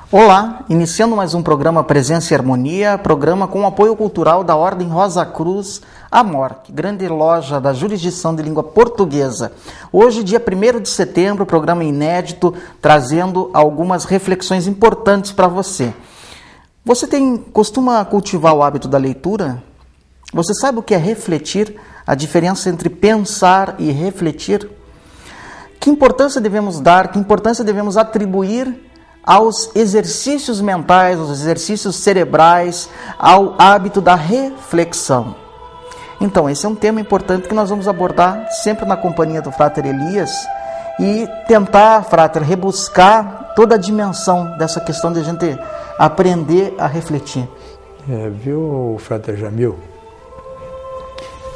Olá, iniciando mais um programa Presença e Harmonia, programa com apoio cultural da Ordem Rosa Cruz, AMORC, grande loja da jurisdição de língua portuguesa. Hoje, dia 1º de setembro, programa inédito, trazendo algumas reflexões importantes para você. Você costuma cultivar o hábito da leitura? Você sabe o que é refletir? A diferença entre pensar e refletir? Que importância devemos dar, que importância devemos atribuir aos exercícios mentais, aos exercícios cerebrais, ao hábito da reflexão? Então, esse é um tema importante que nós vamos abordar sempre na companhia do Frater Elias e tentar, Frater, rebuscar toda a dimensão dessa questão de a gente aprender a refletir. Viu, Frater Jamil?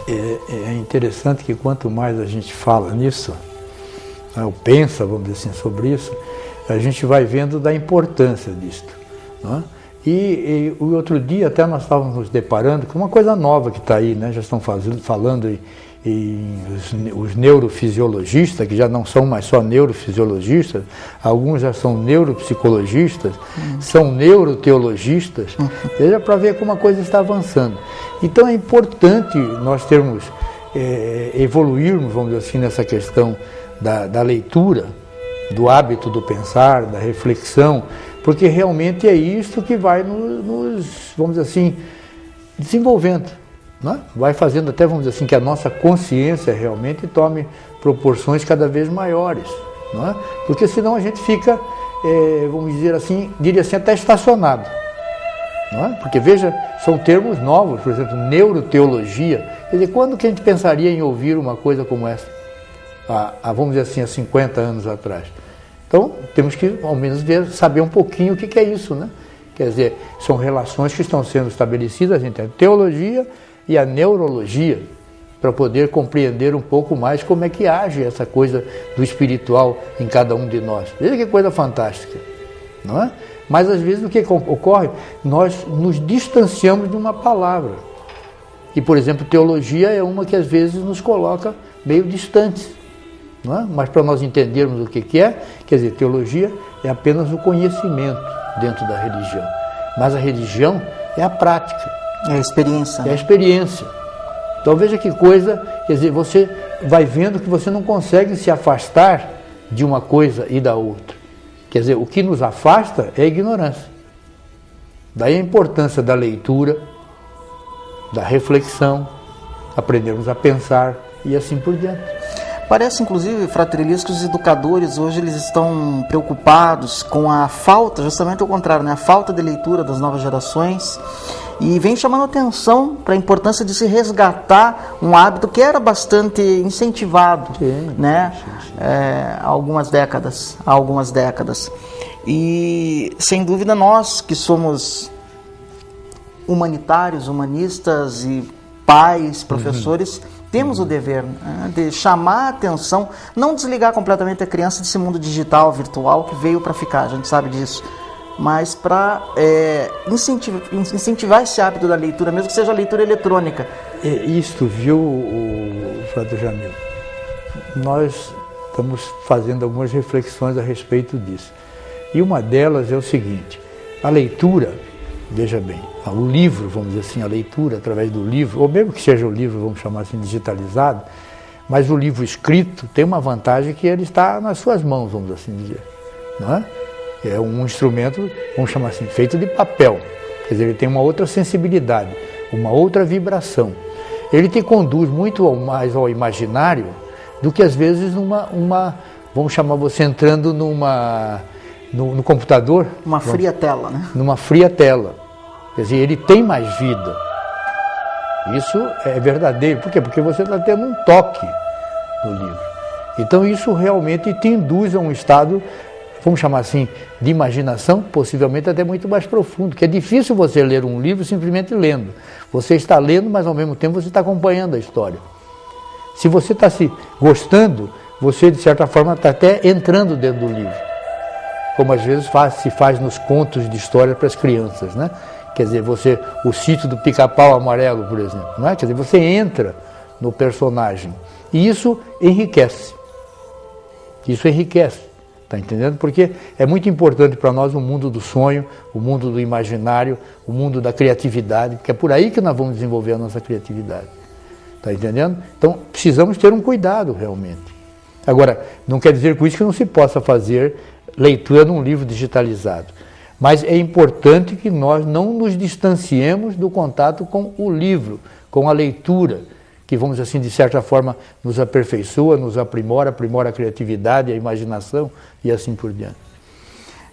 É interessante que quanto mais a gente fala nisso, ou pensa, vamos dizer assim, sobre isso, a gente vai vendo da importância disto, né? E o outro dia até nós estávamos nos deparando com uma coisa nova que está aí, né? Já estão falando os neurofisiologistas, que já não são mais só neurofisiologistas, alguns já são neuropsicologistas, são neuroteologistas, seja para ver como a coisa está avançando. Então é importante nós evoluirmos, vamos dizer assim, nessa questão da leitura, do hábito do pensar, da reflexão, porque realmente é isso que vai nos vamos dizer assim, desenvolvendo, né? Vai fazendo até, vamos dizer assim, que a nossa consciência realmente tome proporções cada vez maiores, não é? Porque senão a gente fica, vamos dizer assim, diria assim, até estacionado, não é? Porque veja, são termos novos, por exemplo, neuroteologia. Quer dizer, quando que a gente pensaria em ouvir uma coisa como essa? Vamos dizer assim, há 50 anos atrás. Então, temos que, ao menos, saber um pouquinho o que é isso, né? Quer dizer, são relações que estão sendo estabelecidas entre a teologia e a neurologia, para poder compreender um pouco mais como é que age essa coisa do espiritual em cada um de nós. Veja que coisa fantástica, não é? Mas, às vezes, o que ocorre? Nós nos distanciamos de uma palavra. E, por exemplo, teologia é uma que, às vezes, nos coloca meio distantes. Não é? Mas para nós entendermos o que é, quer dizer, teologia é apenas o conhecimento dentro da religião. Mas a religião é a prática. É a experiência. É a experiência. Então veja que coisa, quer dizer, você vai vendo que você não consegue se afastar de uma coisa e da outra. Quer dizer, o que nos afasta é a ignorância. Daí a importância da leitura, da reflexão, aprendermos a pensar e assim por diante. Parece, inclusive, Frater Elias, que os educadores hoje eles estão preocupados com a falta, justamente ao contrário, né? A falta de leitura das novas gerações, e vem chamando atenção para a importância de se resgatar um hábito que era bastante incentivado, né? Há algumas décadas. E, sem dúvida, nós que somos humanitários, humanistas e pais, professores, temos o dever, né, de chamar a atenção, não desligar completamente a criança desse mundo digital, virtual, que veio para ficar, a gente sabe disso, mas para incentivar esse hábito da leitura, mesmo que seja a leitura eletrônica. Isto, viu, o Frater Jamil? Nós estamos fazendo algumas reflexões a respeito disso. E uma delas é o seguinte: a leitura, veja bem, o livro, vamos dizer assim, a leitura através do livro, ou mesmo que seja o livro, vamos chamar assim, digitalizado, mas o livro escrito tem uma vantagem que ele está nas suas mãos, vamos assim dizer, não é? É um instrumento, vamos chamar assim, feito de papel, quer dizer, ele tem uma outra sensibilidade, uma outra vibração. Ele te conduz muito mais ao imaginário do que às vezes vamos chamar você entrando no computador. Uma fria tela, né? Numa fria tela. Quer dizer, ele tem mais vida. Isso é verdadeiro. Por quê? Porque você está tendo um toque no livro. Então isso realmente te induz a um estado, vamos chamar assim, de imaginação, possivelmente até muito mais profundo. Que é difícil você ler um livro simplesmente lendo. Você está lendo, mas ao mesmo tempo você está acompanhando a história. Se você está se gostando, você de certa forma está até entrando dentro do livro. Como às vezes se faz nos contos de história para as crianças, né? Quer dizer, o sítio do Pica-Pau Amarelo, por exemplo, não é? Quer dizer, você entra no personagem e isso enriquece. Está entendendo? Porque é muito importante para nós o mundo do sonho, o mundo do imaginário, o mundo da criatividade, porque é por aí que nós vamos desenvolver a nossa criatividade. Está entendendo? Então, precisamos ter um cuidado realmente. Agora, não quer dizer com isso que não se possa fazer leitura num livro digitalizado. Mas é importante que nós não nos distanciemos do contato com o livro, com a leitura, que, vamos assim, de certa forma, nos aperfeiçoa, nos aprimora, aprimora a criatividade, a imaginação e assim por diante.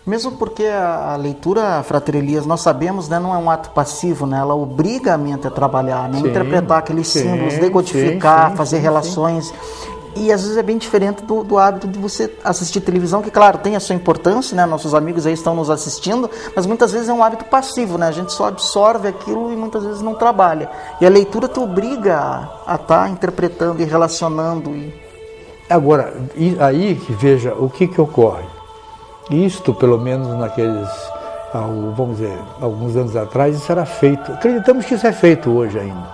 Mesmo porque a leitura, Frater Elias, nós sabemos, né, não é um ato passivo, né, ela obriga a mente a trabalhar, né, interpretar aqueles símbolos, decodificar, fazer relações. E às vezes é bem diferente do hábito de você assistir televisão, que claro, tem a sua importância, né? Nossos amigos aí estão nos assistindo, mas muitas vezes é um hábito passivo, né? A gente só absorve aquilo e muitas vezes não trabalha. E a leitura te obriga a estar interpretando e relacionando. Agora, aí que veja o que ocorre. Isto, pelo menos naqueles, vamos dizer, alguns anos atrás, isso era feito. Acreditamos que isso é feito hoje ainda,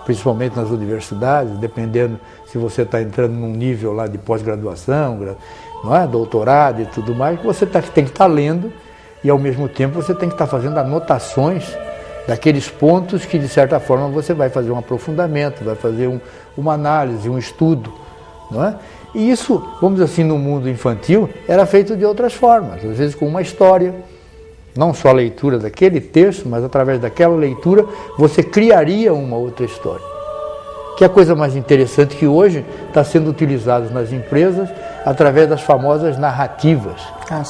principalmente nas universidades, dependendo se você está entrando num nível lá de pós-graduação, não é? Doutorado e tudo mais, você tem que estar lendo e ao mesmo tempo você tem que estar fazendo anotações daqueles pontos que de certa forma você vai fazer um aprofundamento, vai fazer uma análise, um estudo, não é? E isso, vamos dizer assim, no mundo infantil era feito de outras formas, às vezes com uma história, não só a leitura daquele texto, mas através daquela leitura você criaria uma outra história. Que é a coisa mais interessante que hoje está sendo utilizado nas empresas através das famosas narrativas.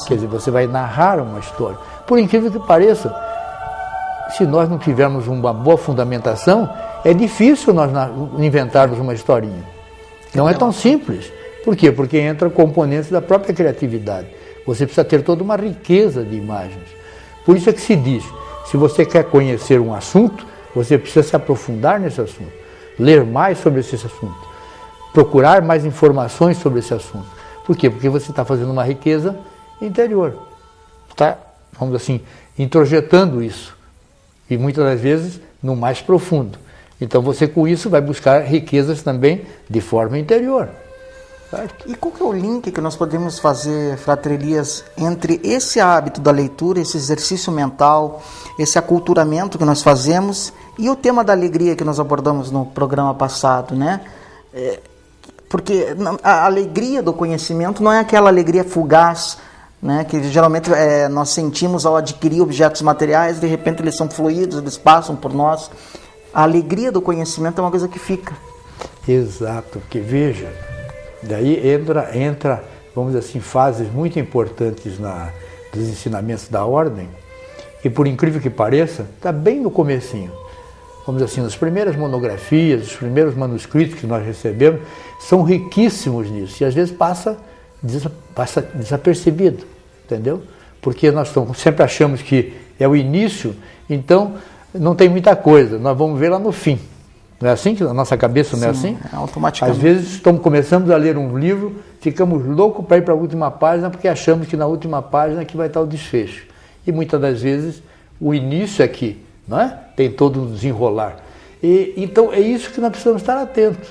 Quer dizer, você vai narrar uma história. Por incrível que pareça, se nós não tivermos uma boa fundamentação, é difícil nós inventarmos uma historinha. Não é tão simples. Por quê? Porque entra componentes da própria criatividade. Você precisa ter toda uma riqueza de imagens. Por isso é que se diz, se você quer conhecer um assunto, você precisa se aprofundar nesse assunto. Ler mais sobre esse assunto, procurar mais informações sobre esse assunto. Por quê? Porque você está fazendo uma riqueza interior. Está, vamos assim, introjetando isso. E muitas das vezes no mais profundo. Então você com isso vai buscar riquezas também de forma interior. Certo? E qual que é o link que nós podemos fazer, Frater Elias, entre esse hábito da leitura, esse exercício mental, esse aculturamento que nós fazemos e o tema da alegria que nós abordamos no programa passado, né? Porque a alegria do conhecimento não é aquela alegria fugaz, né, que geralmente nós sentimos ao adquirir objetos materiais, de repente eles são fluidos, eles passam por nós. A alegria do conhecimento é uma coisa que fica. Exato, porque veja, daí entra, vamos dizer assim, fases muito importantes dos ensinamentos da ordem, e por incrível que pareça, está bem no comecinho. Vamos dizer assim, nas primeiras monografias, os primeiros manuscritos que nós recebemos, são riquíssimos nisso, e às vezes passa desapercebido, entendeu? Porque nós sempre achamos que é o início, então não tem muita coisa, nós vamos ver lá no fim. Não é assim que na nossa cabeça não é assim? Automaticamente. Às vezes começamos a ler um livro, ficamos loucos para ir para a última página, porque achamos que na última página que vai estar o desfecho. E muitas das vezes o início aqui, não é? Tem todo um desenrolar. Então é isso que nós precisamos estar atentos.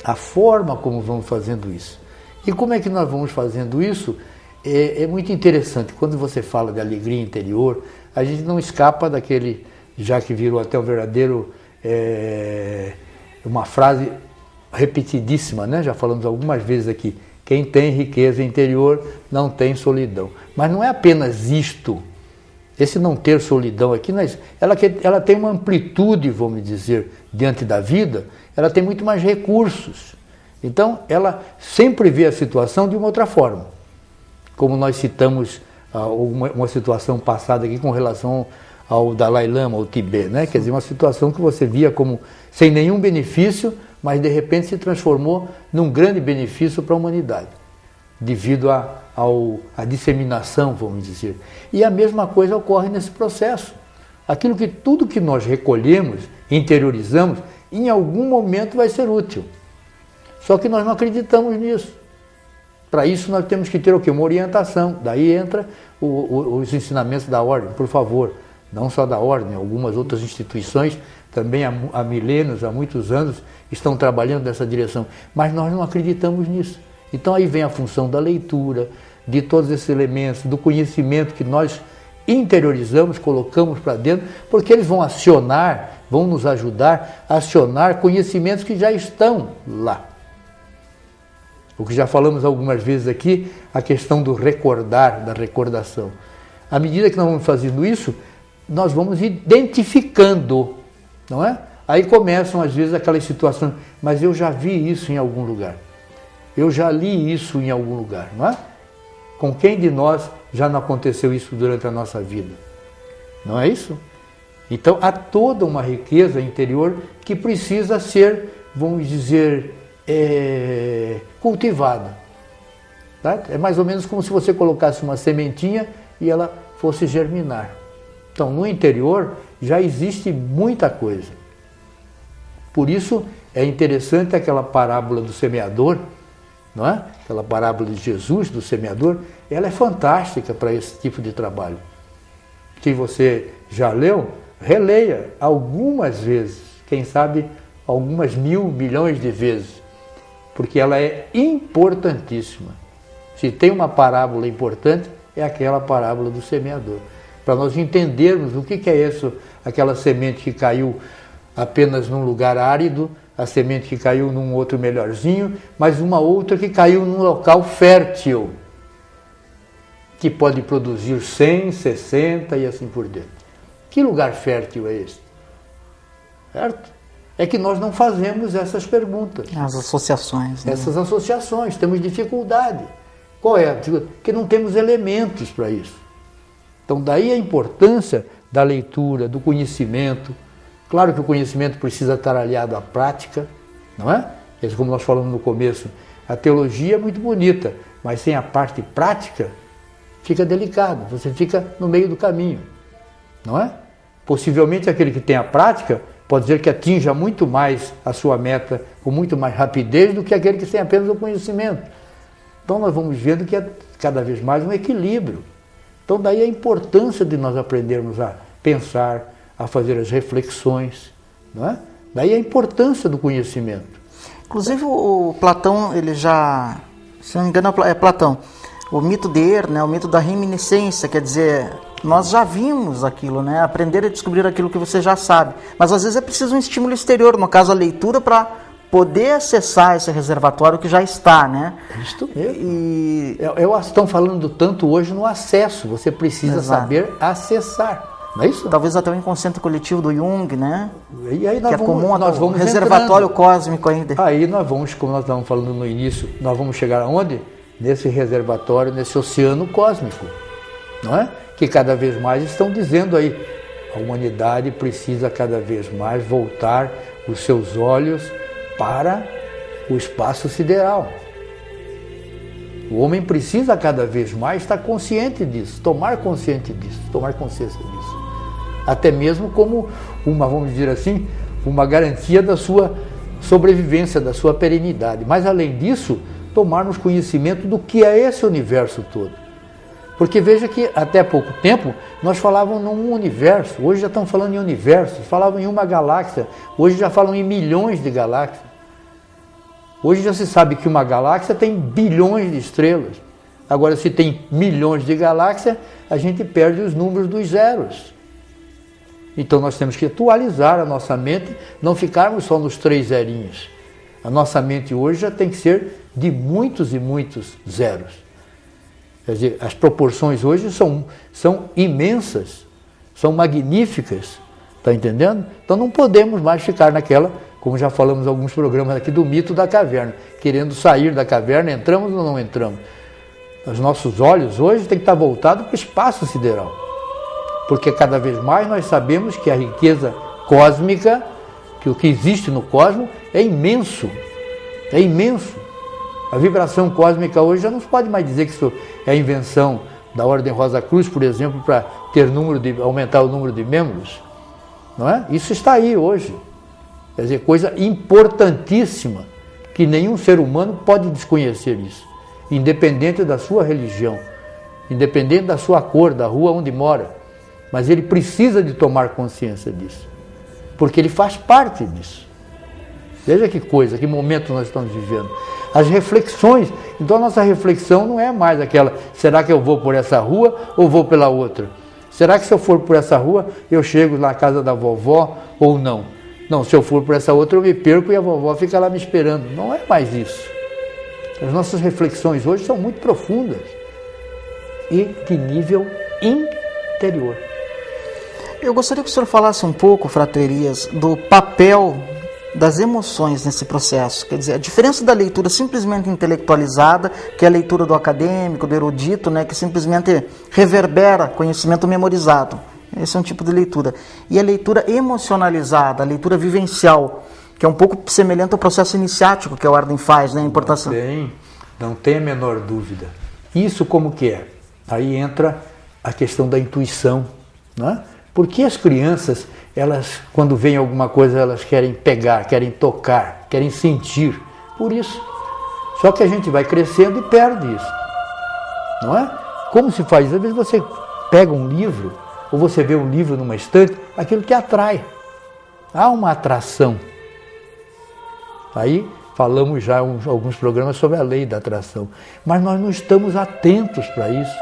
A forma como vamos fazendo isso. E como é que nós vamos fazendo isso? É muito interessante. Quando você fala de alegria interior, a gente não escapa daquele, já que virou até um verdadeiro, uma frase repetidíssima, né? Já falamos algumas vezes aqui. Quem tem riqueza interior não tem solidão. Mas não é apenas isto. Esse não ter solidão aqui, ela tem uma amplitude, vamos dizer, diante da vida, ela tem muito mais recursos. Então, ela sempre vê a situação de uma outra forma. Como nós citamos uma situação passada aqui com relação ao Dalai Lama, ao Tibete, né? Quer dizer, uma situação que você via como sem nenhum benefício, mas de repente se transformou num grande benefício para a humanidade, devido à disseminação, vamos dizer. E a mesma coisa ocorre nesse processo. Tudo que nós recolhemos, interiorizamos, em algum momento vai ser útil. Só que nós não acreditamos nisso. Para isso nós temos que ter o quê? Uma orientação. Daí entra os ensinamentos da ordem, por favor. Não só da ordem, algumas outras instituições também há milênios, há muitos anos, estão trabalhando nessa direção. Mas nós não acreditamos nisso. Então aí vem a função da leitura, de todos esses elementos, do conhecimento que nós interiorizamos, colocamos para dentro, porque eles vão acionar, vão nos ajudar a acionar conhecimentos que já estão lá. O que já falamos algumas vezes aqui, a questão do recordar, da recordação. À medida que nós vamos fazendo isso, nós vamos identificando, não é? Aí começam às vezes aquelas situações, mas eu já vi isso em algum lugar. Eu já li isso em algum lugar, não é? Com quem de nós já não aconteceu isso durante a nossa vida? Não é isso? Então há toda uma riqueza interior que precisa ser, vamos dizer, cultivada. Tá? É mais ou menos como se você colocasse uma sementinha e ela fosse germinar. Então no interior já existe muita coisa. Por isso é interessante aquela parábola do semeador, não é? Aquela parábola de Jesus, do semeador, ela é fantástica para esse tipo de trabalho. Que você já leu, releia algumas vezes, quem sabe algumas 1.000 milhões de vezes, porque ela é importantíssima. Se tem uma parábola importante, é aquela parábola do semeador. Para nós entendermos o que é isso, aquela semente que caiu apenas num lugar árido, a semente que caiu num outro melhorzinho, mas uma outra que caiu num local fértil, que pode produzir 100, 60 e assim por diante. Que lugar fértil é esse? Certo? É que nós não fazemos essas perguntas. As associações. Né? Essas associações, temos dificuldade. Qual é? Porque não temos elementos para isso. Então daí a importância da leitura, do conhecimento. Claro que o conhecimento precisa estar aliado à prática, não é? Como nós falamos no começo, a teologia é muito bonita, mas sem a parte prática, fica delicado, você fica no meio do caminho, não é? Possivelmente aquele que tem a prática pode dizer que atinja muito mais a sua meta com muito mais rapidez do que aquele que tem apenas o conhecimento. Então nós vamos vendo que é cada vez mais um equilíbrio. Então daí a importância de nós aprendermos a pensar, a fazer as reflexões, não é? Daí a importância do conhecimento. Inclusive o Platão, ele já, se não me engano é Platão, o mito de Er, né, o mito da reminiscência, quer dizer, nós já vimos aquilo, né, aprender a descobrir aquilo que você já sabe, mas às vezes é preciso um estímulo exterior, no caso a leitura, para poder acessar esse reservatório que já está, né? Isso mesmo. Estão falando tanto hoje no acesso, você precisa Exato. saber acessar. Não é isso? Talvez até o inconsciente coletivo do Jung, né? E aí que é comum nós vamos reservatório entrando. Cósmico ainda. Aí nós vamos, como nós estávamos falando no início, nós vamos chegar aonde? Nesse reservatório, nesse oceano cósmico, não é? Que cada vez mais estão dizendo aí, a humanidade precisa cada vez mais voltar os seus olhos para o espaço sideral. O homem precisa cada vez mais estar consciente disso, tomar consciência disso. Até mesmo como uma, vamos dizer assim, uma garantia da sua sobrevivência, da sua perenidade. Mas além disso, tomarmos conhecimento do que é esse universo todo. Porque veja que até pouco tempo nós falávamos num universo, hoje já estão falando em universos, falavam em uma galáxia, hoje já falam em milhões de galáxias. Hoje já se sabe que uma galáxia tem bilhões de estrelas. Agora, se tem milhões de galáxias, a gente perde os números dos zeros. Então nós temos que atualizar a nossa mente, não ficarmos só nos 3 zerinhos. A nossa mente hoje já tem que ser de muitos e muitos zeros. Quer dizer, as proporções hoje são imensas, são magníficas, está entendendo? Então não podemos mais ficar naquela, como já falamos em alguns programas aqui, do mito da caverna. Querendo sair da caverna, entramos ou não entramos? Os nossos olhos hoje têm que estar voltados para o espaço sideral. Porque cada vez mais nós sabemos que a riqueza cósmica, que o que existe no cosmos, é imenso. É imenso. A vibração cósmica hoje já não se pode mais dizer que isso é a invenção da Ordem Rosa Cruz, por exemplo, para aumentar o número de membros. Não é? Isso está aí hoje. Quer dizer, coisa importantíssima, que nenhum ser humano pode desconhecer isso, independente da sua religião, independente da sua cor, da rua onde mora. Mas ele precisa de tomar consciência disso, porque ele faz parte disso. Veja que coisa, que momento nós estamos vivendo. As reflexões, Então a nossa reflexão não é mais aquela, será que eu vou por essa rua ou vou pela outra? Será que se eu for por essa rua, eu chego na casa da vovó ou não? Não, se eu for por essa outra, eu me perco e a vovó fica lá me esperando. Não é mais isso. As nossas reflexões hoje são muito profundas e de nível interior. Eu gostaria que o senhor falasse um pouco, Frater Elias, do papel das emoções nesse processo. Quer dizer, a diferença da leitura simplesmente intelectualizada, que é a leitura do acadêmico, do erudito, né, que simplesmente reverbera conhecimento memorizado. Esse é um tipo de leitura. E a leitura emocionalizada, a leitura vivencial, que é um pouco semelhante ao processo iniciático que a Ordem faz, né? A importância. Não tem a menor dúvida. Isso como que é? Aí entra a questão da intuição, não é? Porque as crianças, elas, quando vem alguma coisa, elas querem pegar, querem tocar, querem sentir. Por isso. Só que a gente vai crescendo e perde isso. Não é? Como se faz? Às vezes você pega um livro, ou você vê um livro numa estante, aquilo te atrai. Há uma atração. Aí falamos já em alguns programas sobre a lei da atração. Mas nós não estamos atentos para isso.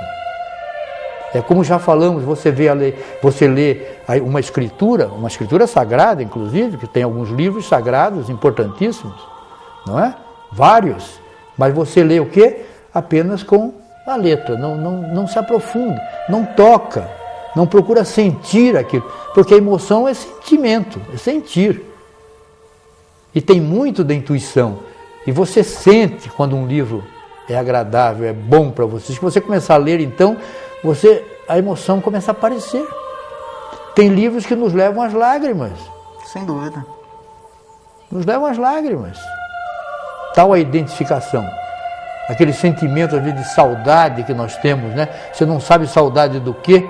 É como já falamos, você lê uma escritura sagrada, inclusive, que tem alguns livros sagrados importantíssimos, não é? Vários. Mas você lê o quê? Apenas com a letra, não se aprofunda, não toca, não procura sentir aquilo, porque a emoção é sentimento, é sentir. E tem muito da intuição. E você sente quando um livro é agradável, é bom para você. Se você começar a ler, então, a emoção começa a aparecer. Tem livros que nos levam às lágrimas. Sem dúvida. Nos levam às lágrimas. Tal a identificação. Aquele sentimento, às vezes, de saudade que nós temos, né? Você não sabe saudade do quê,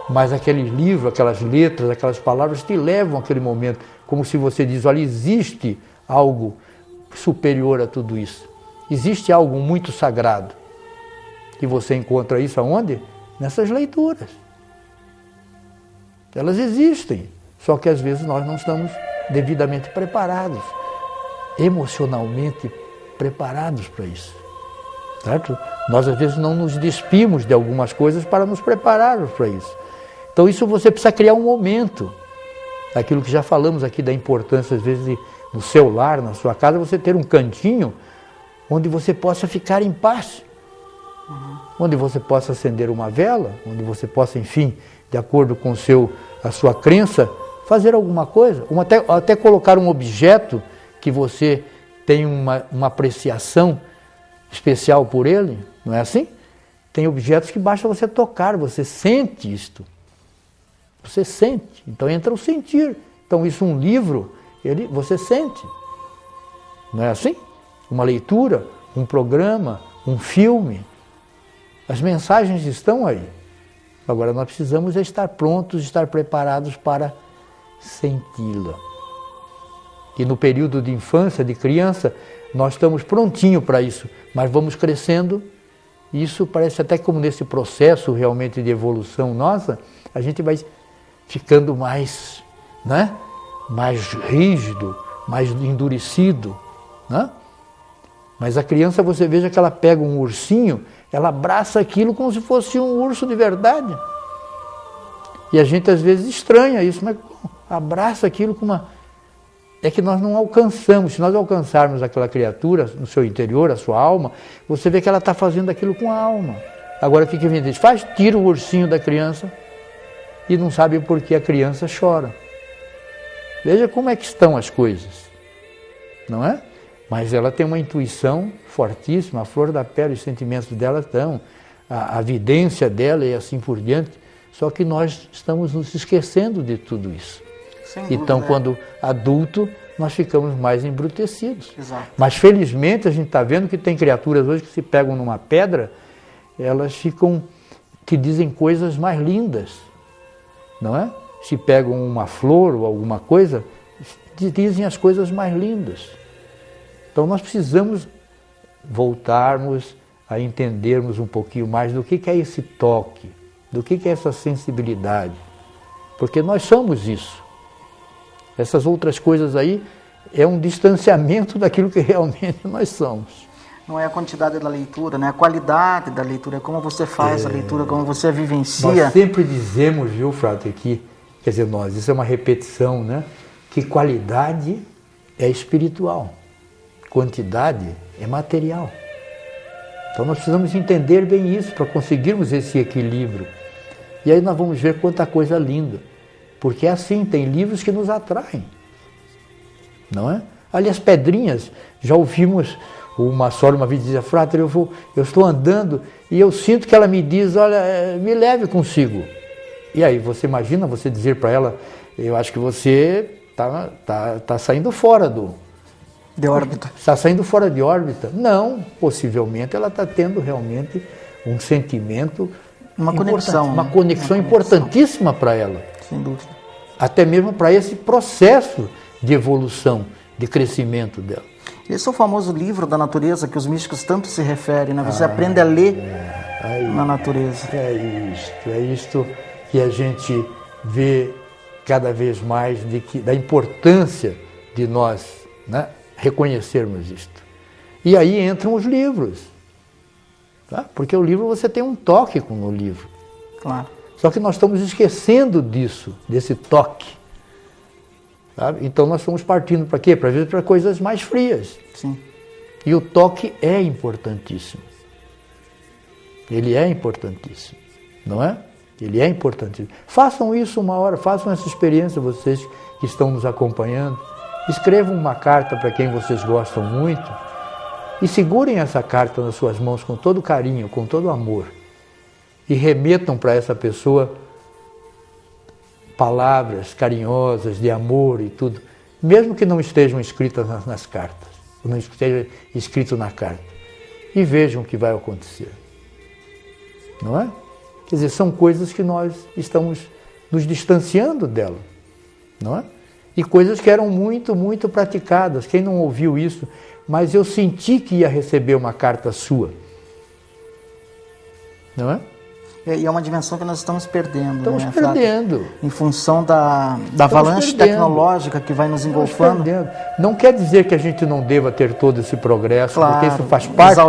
mas aquele livro, aquelas letras, aquelas palavras te levam àquele momento. Como se você diz, olha, existe algo superior a tudo isso. Existe algo muito sagrado. E você encontra isso aonde? Nessas leituras. Elas existem, só que às vezes nós não estamos devidamente preparados, emocionalmente preparados para isso. Certo? Nós às vezes não nos despimos de algumas coisas para nos prepararmos para isso. Então isso você precisa criar um momento. Aquilo que já falamos aqui da importância, às vezes, no seu lar, na sua casa, você ter um cantinho onde você possa ficar em paz. Onde você possa acender uma vela, onde você possa, enfim, de acordo com a sua crença, fazer alguma coisa, ou até colocar um objeto que você tem uma apreciação especial por ele, não é assim? Tem objetos que basta você tocar, você sente isto. Você sente, então entra o sentir. Então isso, um livro, você sente. Não é assim? Uma leitura, um programa, um filme. As mensagens estão aí. Agora nós precisamos estar prontos, estar preparados para senti-la. E no período de infância, de criança, nós estamos prontinhos para isso, mas vamos crescendo. Isso parece até como nesse processo realmente de evolução nossa, a gente vai ficando mais, né? Mais rígido, mais endurecido, né? Mas a criança, você veja que ela pega um ursinho, ela abraça aquilo como se fosse um urso de verdade. E a gente às vezes estranha isso, mas abraça aquilo com uma... É que nós não alcançamos. Se nós alcançarmos aquela criatura no seu interior, a sua alma, você vê que ela está fazendo aquilo com a alma. Agora o que a gente diz? Tira o ursinho da criança e não sabe por que a criança chora. Veja como é que estão as coisas, não é? Mas ela tem uma intuição fortíssima, a flor da pele, os sentimentos dela estão, a vidência dela e assim por diante, só que nós estamos nos esquecendo de tudo isso. Então, quando adulto, nós ficamos mais embrutecidos. Exato. Mas felizmente a gente está vendo que tem criaturas hoje que se pegam numa pedra, elas ficam, que dizem coisas mais lindas, não é? Se pegam uma flor ou alguma coisa, dizem as coisas mais lindas. Então nós precisamos voltarmos a entendermos um pouquinho mais do que é esse toque, do que é essa sensibilidade, porque nós somos isso. Essas outras coisas aí é um distanciamento daquilo que realmente nós somos. Não é a quantidade da leitura, né? A qualidade da leitura, é como você faz a leitura, como você a vivencia. Nós sempre dizemos, viu, Frater, que, quer dizer, isso é uma repetição, né? Que qualidade é espiritual, quantidade é material. Então nós precisamos entender bem isso para conseguirmos esse equilíbrio. E aí nós vamos ver quanta coisa linda. Porque é assim, tem livros que nos atraem. Não é? Ali as pedrinhas, já ouvimos uma sogra uma vez dizer, Frater, eu estou andando e eu sinto que ela me diz, olha, me leve consigo. E aí você imagina você dizer para ela, eu acho que você está saindo fora de órbita. Está saindo fora de órbita? Não, possivelmente ela está tendo realmente um sentimento, uma conexão, uma conexão importantíssima para ela. Sem dúvida. Até mesmo para esse processo de evolução, de crescimento dela. Esse é o famoso livro da natureza que os místicos tanto se referem, né? Você aprende a ler na natureza. É isto que a gente vê cada vez mais da importância de nós, né, reconhecermos isto. E aí entram os livros, tá? Porque o livro, você tem um toque com o livro. Claro. Só que nós estamos esquecendo disso, desse toque. Sabe? Então nós estamos partindo para quê? Para coisas mais frias. Sim. E o toque é importantíssimo. Ele é importantíssimo, não é? Ele é importantíssimo. Façam isso uma hora, façam essa experiência, vocês que estão nos acompanhando. Escrevam uma carta para quem vocês gostam muito e segurem essa carta nas suas mãos com todo carinho, com todo amor. E remetam para essa pessoa palavras carinhosas, de amor e tudo, mesmo que não estejam escritas nas cartas, ou não esteja escrito na carta. E vejam o que vai acontecer. Não é? Quer dizer, são coisas que nós estamos nos distanciando dela. Não é? E coisas que eram muito, muito praticadas. Quem não ouviu isso? Mas eu senti que ia receber uma carta sua. Não é? E é uma dimensão que nós estamos perdendo. Estamos perdendo. Em função da avalanche tecnológica que vai nos engolfando. Não quer dizer que a gente não deva ter todo esse progresso, claro, porque isso faz parte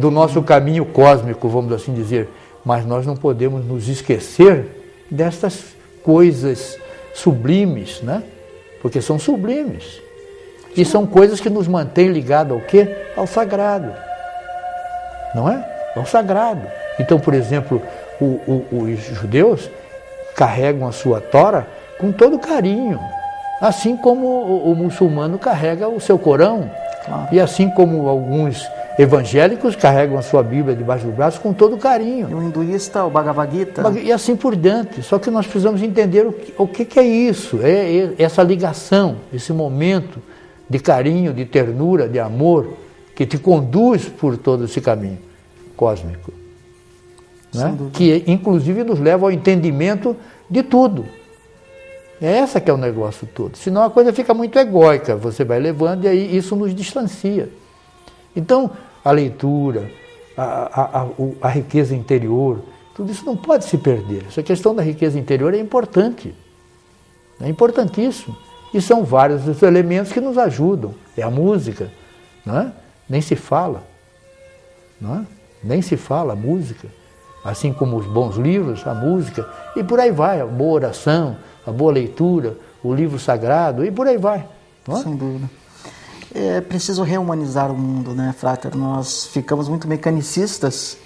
do nosso caminho cósmico, vamos assim dizer. Mas nós não podemos nos esquecer destas coisas sublimes, né? Porque são sublimes. E são coisas que nos mantêm ligados ao quê? Ao sagrado. Não é? Ao sagrado. Então, por exemplo, os judeus carregam a sua Tora com todo carinho, assim como o muçulmano carrega o seu Corão, claro. E assim como alguns evangélicos carregam a sua Bíblia debaixo do braço com todo carinho. E o hinduísta, o Bhagavad Gita. E assim por diante. Só que nós precisamos entender o que é isso, é essa ligação, esse momento de carinho, de ternura, de amor, que te conduz por todo esse caminho cósmico. Né? Que inclusive nos leva ao entendimento de tudo. É essa que é o negócio todo. Senão a coisa fica muito egóica, você vai levando e aí isso nos distancia. Então, a leitura, a riqueza interior, tudo isso não pode se perder. Essa questão da riqueza interior é importante. É importantíssimo. E são vários os elementos que nos ajudam. É a música, não é? Nem se fala. Não é? Nem se fala a música. Assim como os bons livros, a música, e por aí vai, a boa oração, a boa leitura, o livro sagrado, e por aí vai. Não é? Sem dúvida. É preciso rehumanizar o mundo, né, Frater? Nós ficamos muito mecanicistas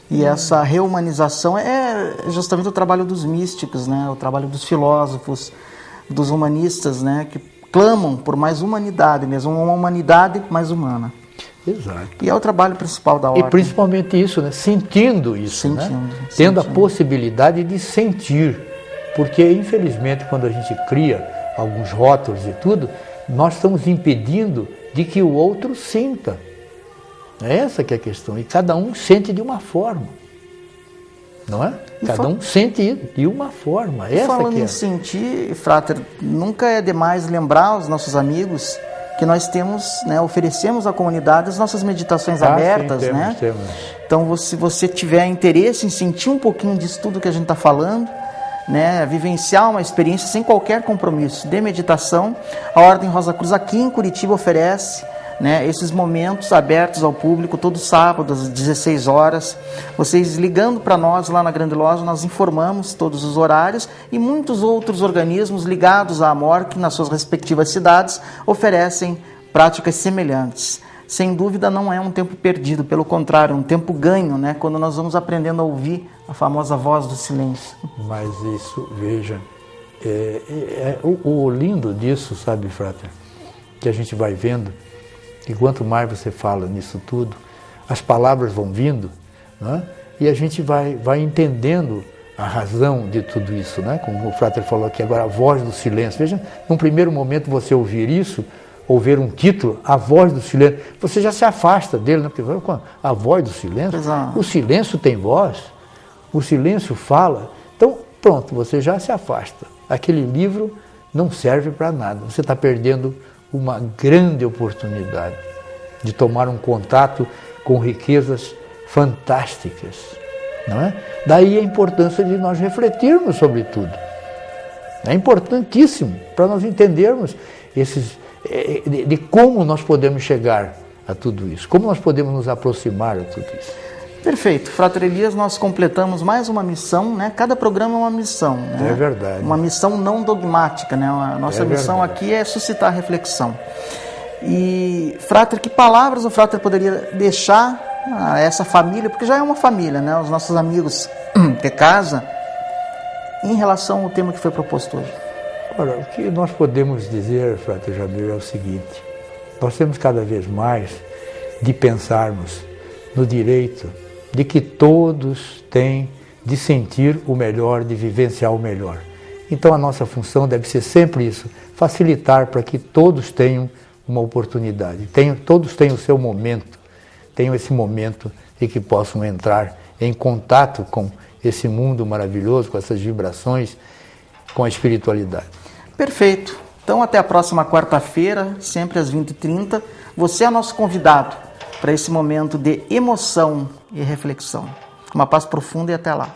e essa reumanização é justamente o trabalho dos místicos, né? O trabalho dos filósofos, dos humanistas, né? Que clamam por mais humanidade mesmo, uma humanidade mais humana. Exato. E é o trabalho principal da ordem. E principalmente isso, né? Sentindo isso, né? Tendo a possibilidade de sentir. Porque, infelizmente, quando a gente cria alguns rótulos e tudo, nós estamos impedindo de que o outro sinta. É essa que é a questão. E cada um sente de uma forma. Não é? Cada um sente de uma forma. Essa falando que é. Em sentir, Frater, nunca é demais lembrar aos nossos amigos que nós temos, né, oferecemos à comunidade as nossas meditações abertas, sim, né? Temos. Então, se você tiver interesse em sentir um pouquinho disso tudo que a gente está falando, né, vivenciar uma experiência sem qualquer compromisso de meditação, a Ordem Rosa Cruz aqui em Curitiba oferece né, esses momentos abertos ao público todo sábado às 16 horas. Vocês ligando para nós lá na Grande Loja, nós informamos todos os horários, e muitos outros organismos ligados à AMORC nas suas respectivas cidades oferecem práticas semelhantes. Sem dúvida não é um tempo perdido, pelo contrário, um tempo ganho, né, quando nós vamos aprendendo a ouvir a famosa voz do silêncio. Mas isso, veja, o lindo disso, sabe, Frater, que a gente vai vendo, que quanto mais você fala nisso tudo, as palavras vão vindo, né, e a gente vai entendendo a razão de tudo isso, né, como o Frater falou aqui agora, a voz do silêncio. Veja, num primeiro momento você ouvir isso, ou ver um título, a voz do silêncio, você já se afasta dele, né? Porque a voz do silêncio, o silêncio tem voz, o silêncio fala, então pronto, você já se afasta. Aquele livro não serve para nada, você está perdendo uma grande oportunidade de tomar um contato com riquezas fantásticas, não é? Daí a importância de nós refletirmos sobre tudo. É importantíssimo para nós entendermos de como nós podemos chegar a tudo isso, como nós podemos nos aproximar a tudo isso. Perfeito. Frater Elias, nós completamos mais uma missão, né? Cada programa é uma missão, né? É verdade. Uma missão não dogmática, né? A nossa missão aqui é suscitar reflexão. E, Frater, que palavras o Frater poderia deixar a essa família, porque já é uma família, né? Os nossos amigos de casa, em relação ao tema que foi proposto hoje? Ora, o que nós podemos dizer, Frater Jamil, é o seguinte: nós temos cada vez mais de pensarmos no direito de que todos têm de sentir o melhor, de vivenciar o melhor. Então a nossa função deve ser sempre isso, facilitar para que todos tenham uma oportunidade, todos tenham o seu momento, tenham esse momento e que possam entrar em contato com esse mundo maravilhoso, com essas vibrações, com a espiritualidade. Perfeito. Então até a próxima quarta-feira, sempre às 20h30. Você é nosso convidado para esse momento de emoção e reflexão. Uma paz profunda e até lá.